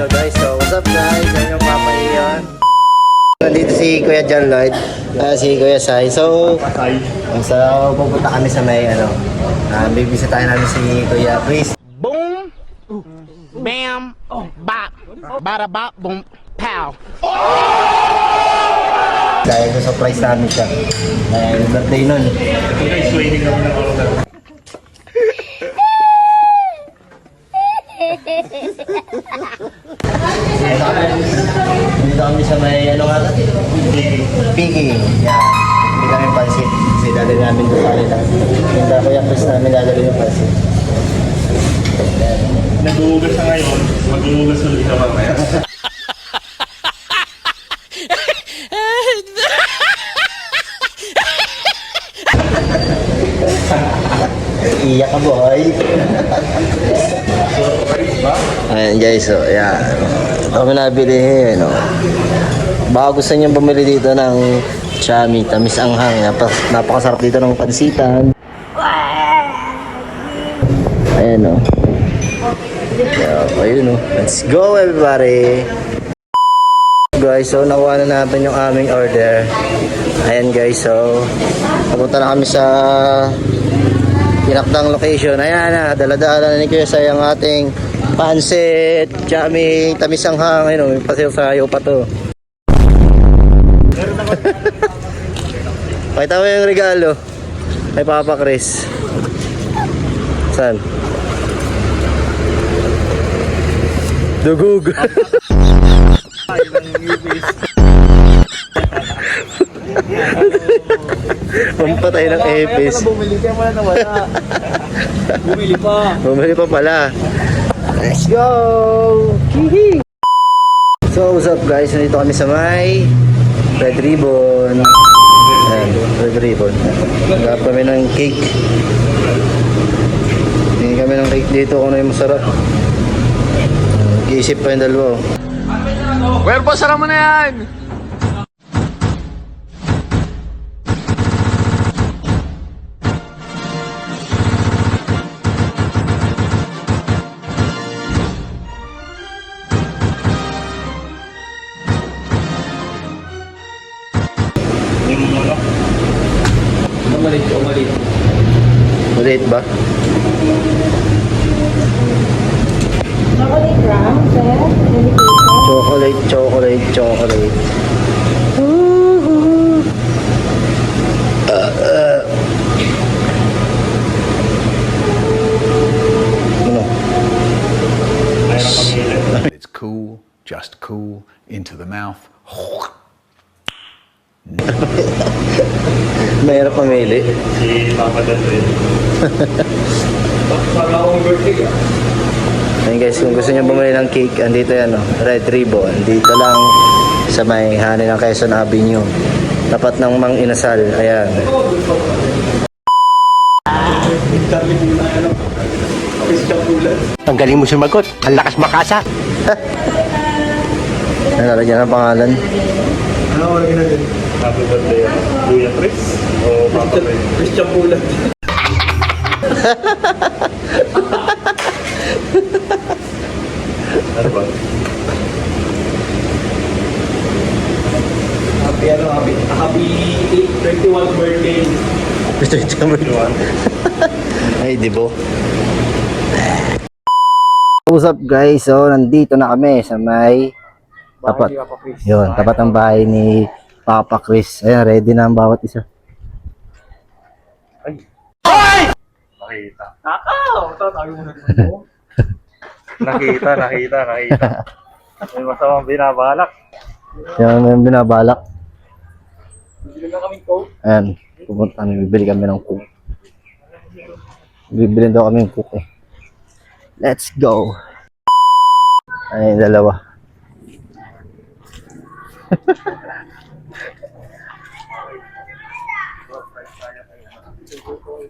Hello guys, so what's up guys? Yan yung Papa Ion. Nandito si Kuya John Lloyd, si Kuya Sai. So pupunta kami sa may bibisitahin namin si Kuya Chris. Boom, bam, bop, bada bop, boom, pow. Dahil surprise namin siya. Dahil birthday nun. Ito guys, waiting naman ng order. Dito kami sa may Piki. Yan. Hindi kami pansit. Kasi dadali namin doon sa kanila. Hindi Kuya Chris namin dadali yung pansit. Nag-uugas na ngayon, mag-uugas ulit na mamaya. Iyak ka boy. Ayan guys, so yan. Kami nabili, baka gusto nyo bumili dito ng chami, tamis anghang. Napakasarap dito ng pansitan. Ayan o. Ayun o. Let's go everybody. Guys, so nakuha na natin yung aming order. Ayan guys, so papunta na kami sa tinakdang location. Ayan na, dala-dala na ni Kuya Sai ang ating pansit, chami, tamis anghang. Ayun o, may pasayo pa to. Pakita mo yung regalo kay Papa Chris. Saan? Dugug. Pampatay ng epis. Bumili ka pala na wala. Bumili pa. Bumili pa pala. Let's go! Hihi! So what's up guys? Nandito kami sa may Red Ribbon. Ayan, Red Ribbon. Nagkap kami ng cake. Tingin kami ng cake dito kung ano yung masarap. Nag-iisip pa yung dalawa. Well, pasara mo na yan. Maliit ba? Chocolate brown, sir. Chocolate. Ano? It's cool, just cool, into the mouth. Mahirap mamili. Si Papa Dan rin. Para akong birthday ah. Ayun guys, kung gusto niyo bumili ng cake, andito yan Red Ribbon. Dito lang sa may hanin ng Quezon Avenue. Tapat ng Mang Inasal. Ayan. Ang galing mo sumagot. Ang lakas makasa. Nalalagyan ng pangalan. Ano ako lagi na din? Happy birthday ah. Kuya Chris? O Papa Chris? Christian Pulat. Ano ba? Happy 21st birthday. Gusto niyo Everyone. Ay, di ba? What's up guys? So, nandito na kami sa may tapat. Yun, tapat ng bahay ni Papa Chris. Ayan, ready na ang bawat isa. Nakita. Nakita. May masamang binabalak. Yan yung binabalak. Ayan, pupunta kami, bibili kami ng cook. Bibili daw kami ng cook eh. Let's go! Ay, dalawa.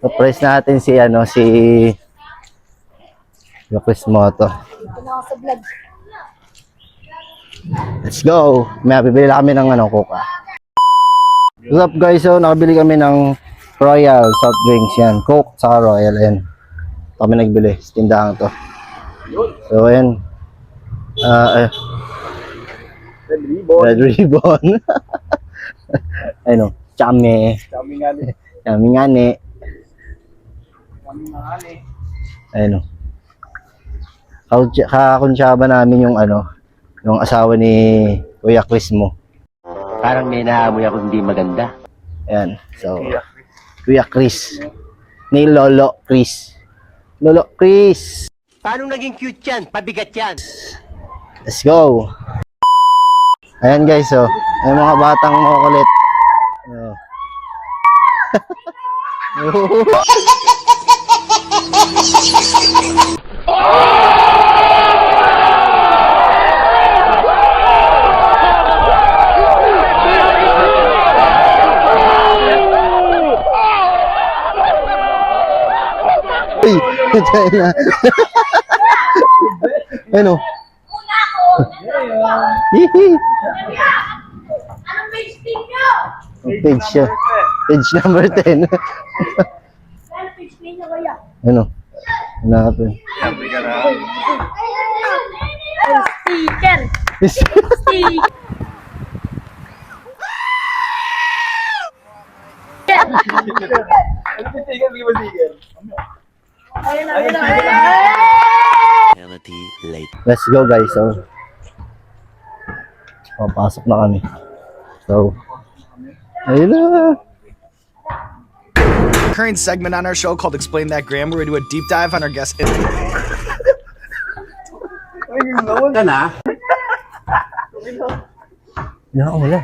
Surprise natin si Chris Moto. Let's go! May bibili kami ng cook. What's up guys? So nakabili kami ng Royal soft drinks yan. Coke saka Royal. Ayan. Kami nagbili sa tindahan to. So ayan. Red ribbon. Red ribbon. Ano? Chame. Kami nga ni. Chame nga ni. Kami nga ni. Ano? Kakunsyaba namin yung ano, yung asawa ni Kuya Chris mo. Parang may naamoy ako hindi maganda. Ayan. So, Kuya Chris. Ni Lolo Chris. Lolo Chris. Paano naging cute yan? Pabigat yan. Let's go. Ayan guys, so, ay mga batang makukulit. Oh. Uy, patay na. Ano? Hihi. Anong page team nyo? Page siya. Page number 10. Ano page team nyo kaya? Ano? Hanapin. Sticker! Sticker! Ano ba sige? Sige ba sige? Ayun na, ayun na, ayun na! Let's go guys. So, papasok na kami. So, ayun na. Current segment on our show called Explain That Gram, where we do a deep dive on our guest. Yan ako wala.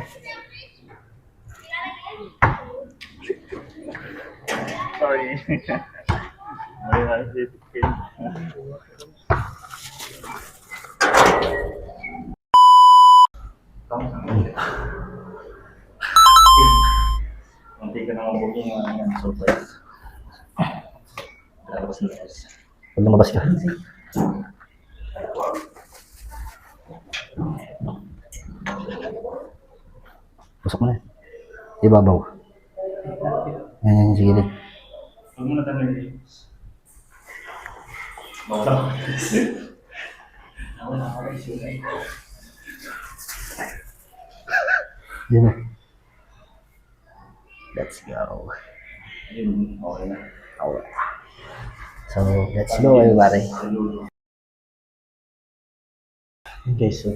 Sorry. Nanti ka na mabuking ang surprise. Lalabas na guys. Pag lumabas ka. Pusok mo na. Ibabaw. Yan, yan, sige din. Huwag mo na tanong. Mawala. Yan na. Let's go. Yun, okay na. Alright. So, let's go everybody. Okay, so.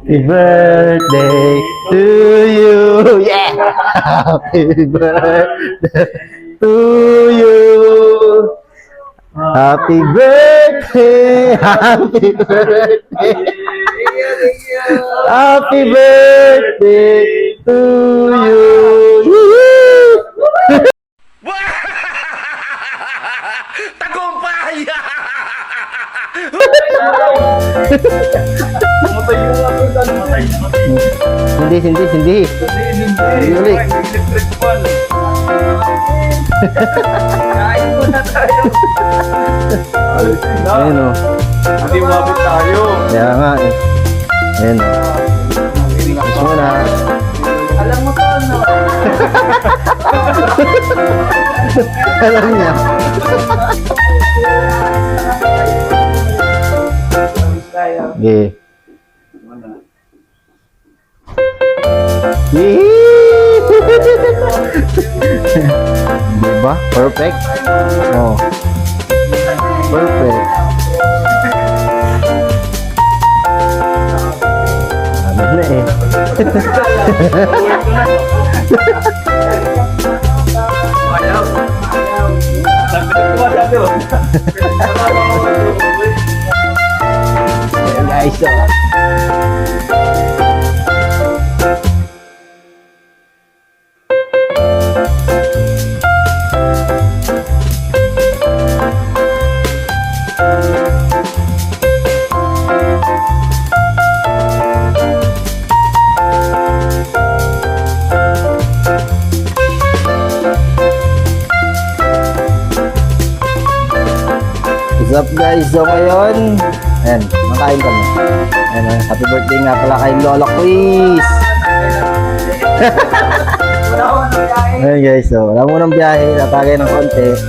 Happy birthday to you. Yeah. Happy birthday to you. Happy birthday. Happy birthday. Happy birthday to you. Hindi. Hindi ulit. Kain muna tayo. Ayun o. Hindi umabot tayo. Kaya nga eh. Ayun o. Gusto mo na. Alam mo to, no? Alam niya. Okay. Diba? Perfect? Oh. Perfect. Ano na eh. Ayan guys, so. What's up guys? So ngayon, ayan, makain kami. Ayan, happy birthday nga pala kay Lola Chris. Ayan guys, so wala mo ng biyahe, natagay ng konti.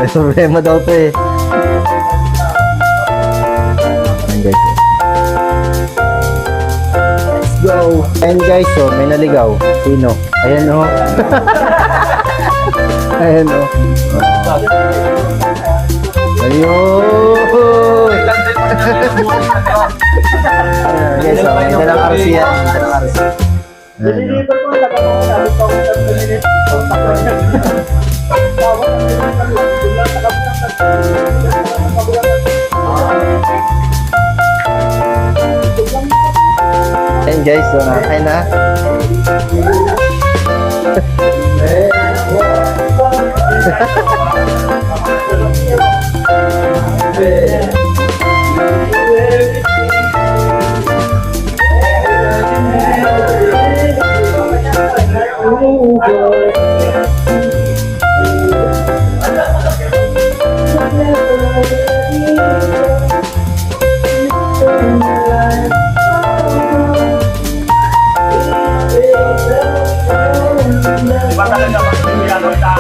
May problema daw to eh. Ayan guys. Let's go! Ayan guys, so may naligaw. Sino? Ayan o. Ayan o. Ayun! Ayan guys, so may dalang RC yan. May dalang RC. Ayan o. Ayan guys, so nakakain na. Diba talaga pag hindi yan, wala